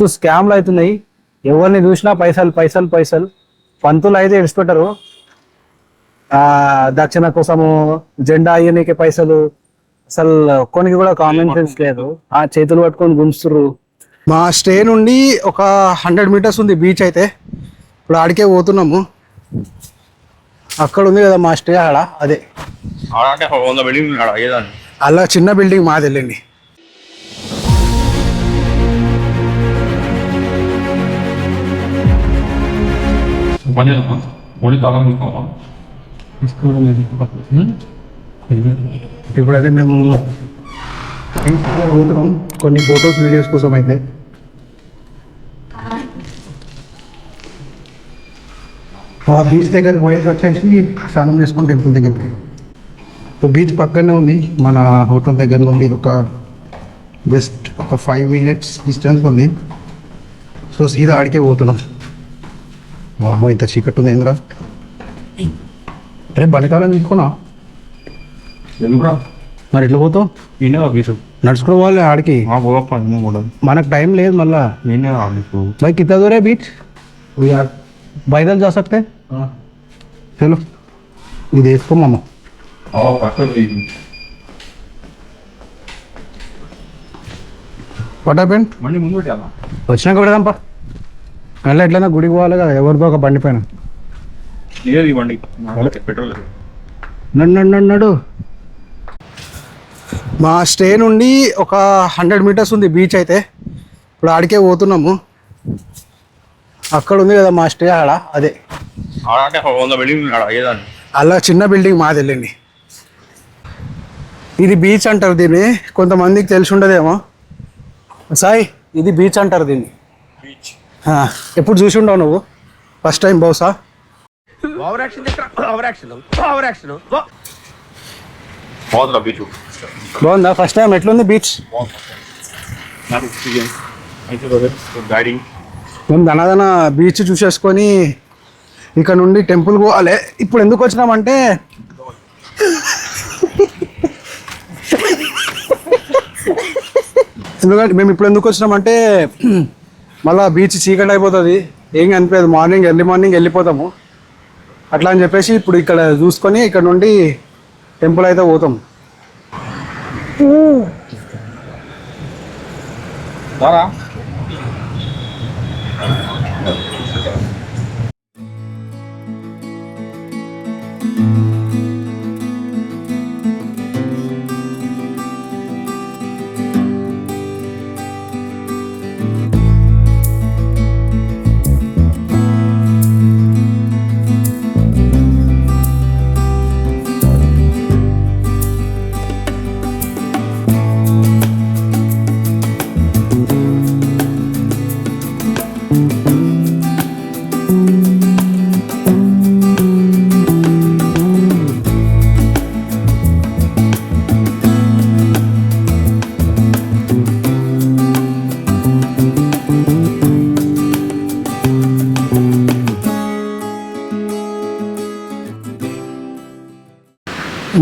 మస్తు స్కామ్లు అవుతున్నాయి. ఎవరిని చూసినా పైసలు పైసలు పైసలు. పంతులు అయితే విడిచిపెట్టరు. దక్షిణ కోసము జెండా అయ్యనీకి పైసలు. అసలు కొనికి కూడా కామన్ సెన్స్ లేదు. ఆ చేతులు పట్టుకొని గుంజుతుర్రు. మా స్టే నుండి ఒక 100 మీటర్స్ ఉంది బీచ్ అయితే. ఇప్పుడు ఆడికే పోతున్నాము. అక్కడ ఉంది కదా మా స్టే, ఆడ అదే అలా చిన్న బిల్డింగ్ మాది వెళ్ళండి. ఇప్పుడైతే మేము పోతున్నాం కొన్ని ఫొటోస్ వీడియోస్ కోసం. అయితే బీచ్ దగ్గర పోయేసి వచ్చేసి స్నానం చేసుకుని టెంపుల్ దగ్గరికి. బీచ్ పక్కనే ఉంది మన హోటల్ దగ్గర నుండి. ఒక జస్ట్ ఒక 5 minutes డిస్టెన్స్ ఉంది. సో సీదా ఆడికే పోతున్నాం. అమ్మో ఇంత చీకట్టు ఉంది ఏంద్రా. అరే బలికాలం తీసుకున్నా మరి ఎట్లా పోతావు? నడుచుకుని పోవాలి ఆడికి. మనకు టైం లేదు మళ్ళా. भाई कितना दूर है बीच? यार पैदल जा सकते हैं? चलो ఇది వేసుకో మామ. What happened? వచ్చినాక పెడదాంపా. మళ్ళీ ఎట్లయినా గుడికి పోవాలి కదా, ఎవరిదో ఒక బండి పైన. నడు. మా స్టే నుండి ఒక 100 మీటర్స్ ఉంది బీచ్ అయితే. ఇప్పుడు ఆడికే పోతున్నాము. అక్కడ ఉంది కదా మా స్టే, ఆడ అదే అలా చిన్న బిల్డింగ్ మాది వెళ్ళండి. ఇది బీచ్ అంటారు దీన్ని. కొంతమందికి తెలిసి ఉండదేమో. సాయి ఇది బీచ్ అంటారు దీన్ని. ఎప్పుడు చూసి ఉండవు నువ్వు? ఫస్ట్ టైం బహుశా. బాగుందా? ఫస్ట్ టైం ఎట్లుంది బీచ్? మేము ధనాధన బీచ్ చూసేసుకొని ఇక్కడ నుండి టెంపుల్ పోవాలి. ఇప్పుడు ఎందుకు వచ్చినామంటే ఎందుకంటే మేము ఇప్పుడు ఎందుకు వచ్చినామంటే మళ్ళీ బీచ్ చీకటి అయిపోతుంది, ఏం కనిపించదు. ఎర్లీ మార్నింగ్ వెళ్ళిపోతాము. అట్లా అని చెప్పేసి ఇప్పుడు ఇక్కడ చూసుకొని ఇక్కడ నుండి టెంపుల్ అయితే పోతాం.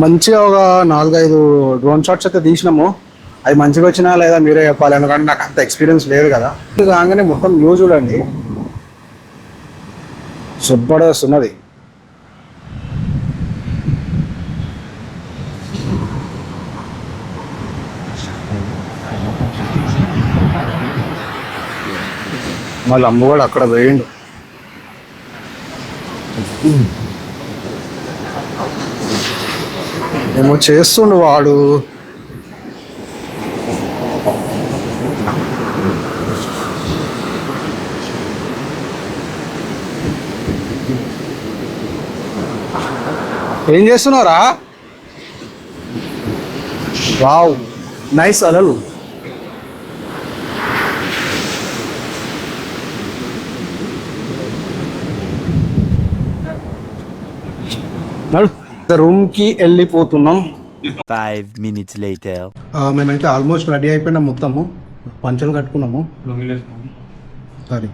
మంచిగా ఒక 4-5 డ్రోన్ షాట్స్ అయితే తీసినాము. అవి మంచిగా వచ్చినా లేదా మీరే చెప్పాలి, ఎందుకంటే నాకు అంత ఎక్స్పీరియన్స్ లేదు కదా. కాగానే మొత్తం వ్యూ చూడండి, జబర్దస్త్ ఉన్నది. మళ్ళీ అమ్మ కూడా అక్కడ వేయండు. ఏమో చేస్తుండు వాడు. ఏం చేస్తున్నారా? వావ్ నైస్ అలలు. రూమ్ కి వెళ్ళిపోతున్నాం. 5 minutes later. మేమైతే ఆల్మోస్ట్ రెడీ అయిపోయినాం. మొత్తము పంచలు కట్టుకున్నాము. సారీ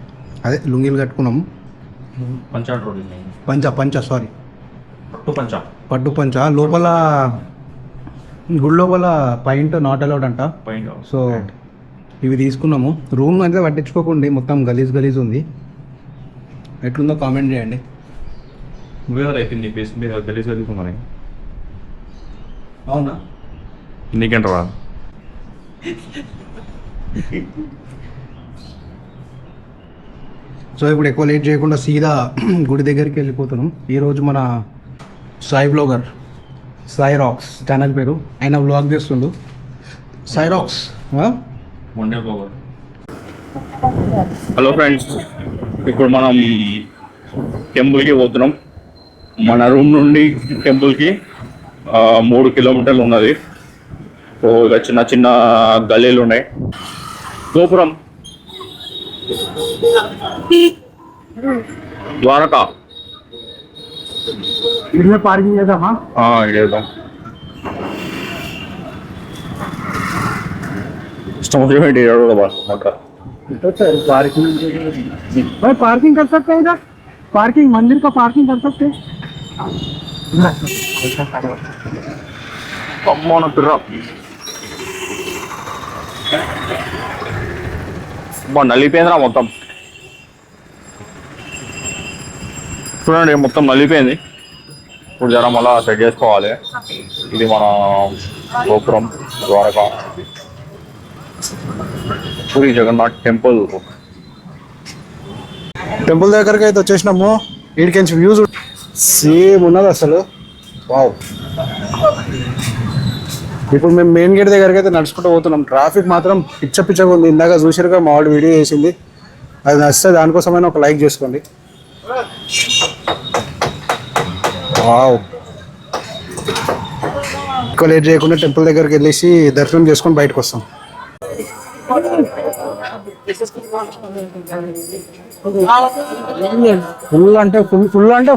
అదే లుంగీలు కట్టుకున్నాము. పంచ సారీ పట్టు పంచ. లోపల గుడి లోపల పాయింట్ నాట్ అలౌడ్ అంట. సో ఇవి తీసుకున్నాము. రూమ్ అయితే పట్టించుకోకండి, మొత్తం గలీజ్ గలీజ్ ఉంది. ఎట్లుందో కామెంట్ చేయండి. అయిపోయింది బేస్ మీద గలీజ్ చదువుకున్నాను. అవునా? నీకేంటరా? సో ఇప్పుడు ఎక్కువ లేట్ చేయకుండా సీదా గుడి దగ్గరికి వెళ్ళిపోతున్నాం. ఈరోజు మన Sai blogger Sai rocks channel పేరు, ఆయన బ్లాగ్ చేస్తుండు. సాయి రాక్స్. హలో ఫ్రెండ్స్, ఇప్పుడు మనం టెంపుల్కి పోతున్నాం. మన రూమ్ నుండి టెంపుల్కి 3 కిలోమీటర్లు ఉన్నది. సో ఇక చిన్న చిన్న గల్లీలు ఉన్నాయి. గోపురం ద్వారకా ఇళ్ళ పార్కింగ్ చేద్దామా? చేద్దాం. ఇష్టం వచ్చినట్టు भाई पार्किंग कर सकते हैं इधर, पार्किंग मंदिर का पार्किंग कर सकते हैं. మన పిర్ర నలిపోయిందిరా మొత్తం. చూడండి మొత్తం నలిపోయింది. ఇప్పుడు జర మళ్ళా సెట్ చేసుకోవాలి. ఇది మన గోపురం ద్వారకా పూరి జగన్నాథ్ టెంపుల్. టెంపుల్ దగ్గరికి అయితే వచ్చేసినాము. వీడికి వ్యూస్ సేమ్ ఉన్నది అసలు. వావ్. ఇప్పుడు మేము మెయిన్ గేట్ దగ్గరికి అయితే నడుచుకుంటూ పోతున్నాం. ట్రాఫిక్ మాత్రం పిచ్చగా ఉంది. ఇందాక చూసారుగా మా వాడు వీడియో చేసింది, అది నచ్చితే దానికోసమైనా ఒక లైక్ చేసుకోండి. వావ్. ఎక్కువ లేట్ చేయకుండా టెంపుల్ దగ్గరికి వెళ్ళేసి దర్శనం చేసుకొని బయటకు వస్తాం.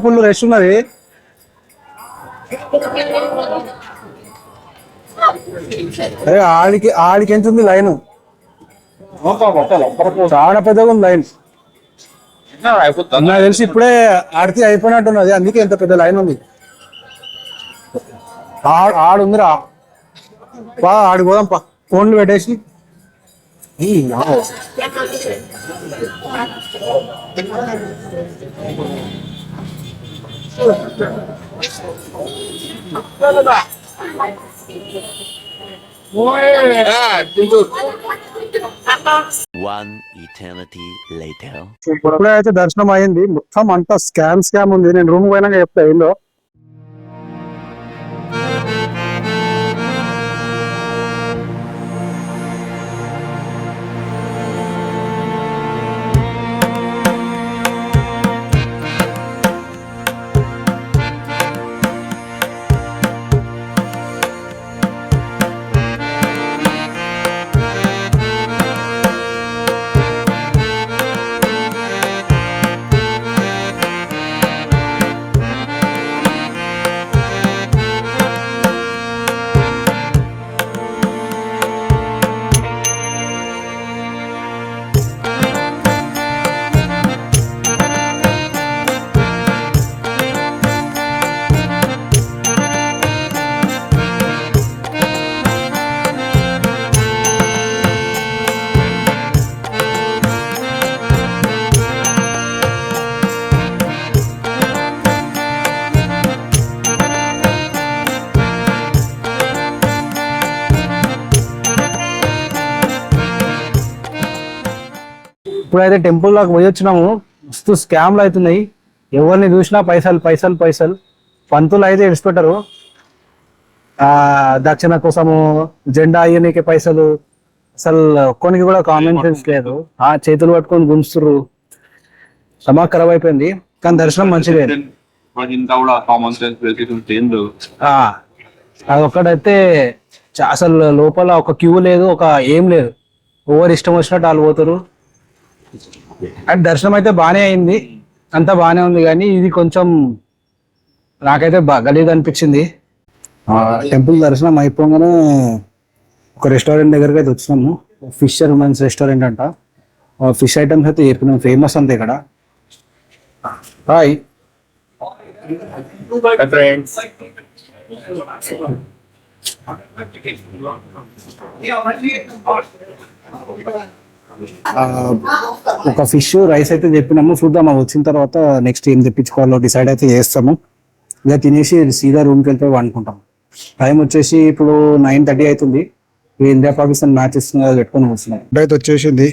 ఫుల్ రష్ ఉన్నది. అరే ఆడికి ఎంత ఉంది లైన్? చాలా పెద్దగా ఉంది లైన్. నాకు తెలిసి ఇప్పుడే ఆడితే అయిపోయినట్టున్నది, అందుకే ఎంత పెద్ద లైన్ ఉంది. ఆడుందిరా, ఆడికి పోదాం పా, ఫోన్లు పెట్టేసి. One eternity later. ఇప్పుడే అయితే దర్శనం అయింది. మొత్తం అంతా స్కామ్ ఉంది. నేను రూమ్ పోయినాక చెప్తా ఏందో. ఇప్పుడైతే టెంపుల్ లోకి పోయి వచ్చినాము. మస్తు స్కామ్లు అవుతున్నాయి. ఎవరిని చూసినా పైసలు పైసలు పైసలు. పంతులు అయితే ఇడిచిపెట్టరు. దక్షిణ కోసము జెండా అయ్యనీకి పైసలు, అసలు కొనికి కూడా కామన్ సెన్స్ లేదు. చేతులు పట్టుకొని గుంస్తుర్రు. సమాజ్ ఖరాబ్ అయిపోయింది. కానీ దర్శనం మంచిదే. అదొక్కడైతే అసలు లోపల ఒక క్యూ లేదు, ఒక ఏం లేదు. ఎవరు ఇష్టం వచ్చినట్టు వాళ్ళు పోతారు. అండ్ దర్శనం అయితే బాగానే అయింది, అంతా బాగానే ఉంది. కానీ ఇది కొంచెం నాకైతే గలీజ్ అనిపించింది. టెంపుల్ దర్శనం అయిపోగానే ఒక రెస్టారెంట్ దగ్గరికి అయితే వచ్చినాము. ఫిషర్మెన్స్ రెస్టారెంట్ అంట. ఫిష్ ఐటమ్స్ అయితే చెప్పినాం, ఫేమస్ అంతే ఇక్కడ. హాయ్ ఫ్రెండ్స్, ఒక ఫిష్ రైస్ అయితే చెప్పినాము, చూద్దాం అవి వచ్చిన తర్వాత నెక్స్ట్ ఏం తెప్పించుకోవాలో డిసైడ్ అయితే చేస్తాము. ఇక తినేసి సీదా రూమ్కి వెళ్తే వండుకుంటాం. టైం వచ్చేసి ఇప్పుడు 9:30 అవుతుంది. ఇండియా పాకిస్తాన్ మ్యాచెస్ పెట్టుకొని వస్తున్నాం. అయితే వచ్చేసింది.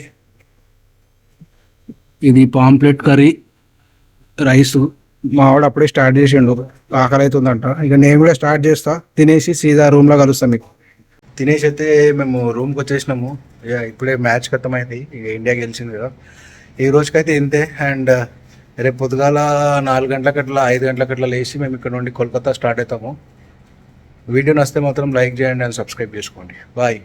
ఇది పాంప్లెట్ కర్రీ రైస్. మా వాడు అప్పుడే స్టార్ట్ చేసిండు, ఆకలి అవుతుందంట. ఇక నేను కూడా స్టార్ట్ చేస్తా, తినేసి సీదా రూమ్లో కలుస్తాను మీకు. తినేసి అయితే మేము రూమ్కి వచ్చేసినాము. ఇక ఇప్పుడే మ్యాచ్ ఖతమైంది, ఇక ఇండియా గెలిచింది కదా. ఈ రోజుకైతే ఇంతే. అండ్ రేపు పొద్దుగాల 4 గంటలకు అట్లా 5 గంటలకు అట్లా లేచి మేము ఇక్కడ నుండి కోల్కతా స్టార్ట్ అవుతాము. వీడియో నచ్చితే మాత్రం లైక్ చేయండి అండ్ సబ్స్క్రైబ్ చేసుకోండి. బాయ్.